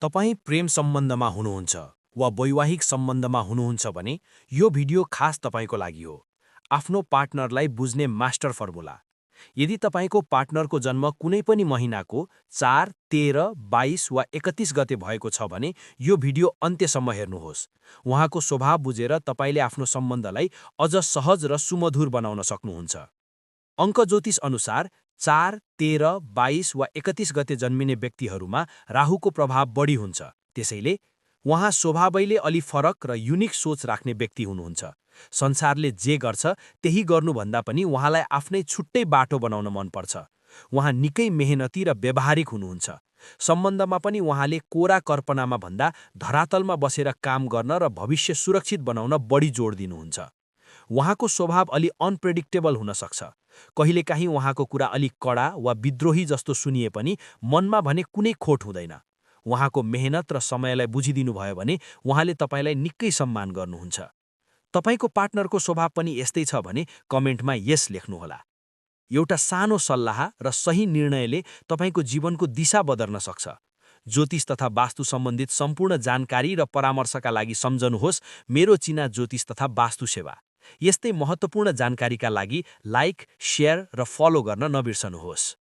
तपाईँ प्रेम सम्बन्धमा हुनुहुन्छ वा वैवाहिक सम्बन्धमा हुनुहुन्छ भने यो भिडियो खास तपाईँको लागि हो। आफ्नो पार्टनरलाई बुझ्ने मास्टर फर्मुला। यदि तपाईँको पार्टनरको जन्म कुनै पनि महिनाको 4, 13, 22 वा 31 गते भएको छ भने यो भिडियो अन्त्यसम्म हेर्नुहोस्। उहाँको स्वभाव बुझेर तपाईँले आफ्नो सम्बन्धलाई अझ सहज र सुमधुर बनाउन सक्नुहुन्छ। अङ्क ज्योतिष अनुसार 4, 13, 22 वा 31 गते जन्मिने व्यक्तिहरूमा राहुको प्रभाव बढी हुन्छ। त्यसैले उहाँ स्वभावैले अलि फरक र युनिक सोच राख्ने व्यक्ति हुनुहुन्छ। संसारले जे गर्छ त्यही गर्नुभन्दा पनि उहाँलाई आफ्नै छुट्टै बाटो बनाउन मनपर्छ। उहाँ निकै मेहनती र व्यावहारिक हुनुहुन्छ। सम्बन्धमा पनि उहाँले कोरा कल्पनामा भन्दा धरातलमा बसेर काम गर्न र भविष्य सुरक्षित बनाउन बढी जोड दिनुहुन्छ। उहाँको स्वभाव अलि अनप्रेडिक्टेबल हुन सक्छ। कहिलेकाहीँ उहाँको कुरा अलि कडा वा विद्रोही जस्तो सुनिए पनि मनमा भने कुनै खोट हुँदैन। उहाँको मेहनत र समयलाई बुझिदिनु भयो भने उहाँले तपाईँलाई निकै सम्मान गर्नुहुन्छ। तपाईँको पार्टनरको स्वभाव पनि यस्तै छ भने कमेन्टमा यस लेख्नुहोला। एउटा सानो सल्लाह र सही निर्णयले तपाईँको जीवनको दिशा बदल्न सक्छ। ज्योतिष तथा वास्तु सम्बन्धित सम्पूर्ण जानकारी र परामर्शका लागि सम्झनुहोस् मेरो चिना ज्योतिष तथा वास्तु सेवा। यस्तै महत्त्वपूर्ण जानकारीका लागि लाइक, शेयर र फलो गर्न नबिर्सनुहोस्।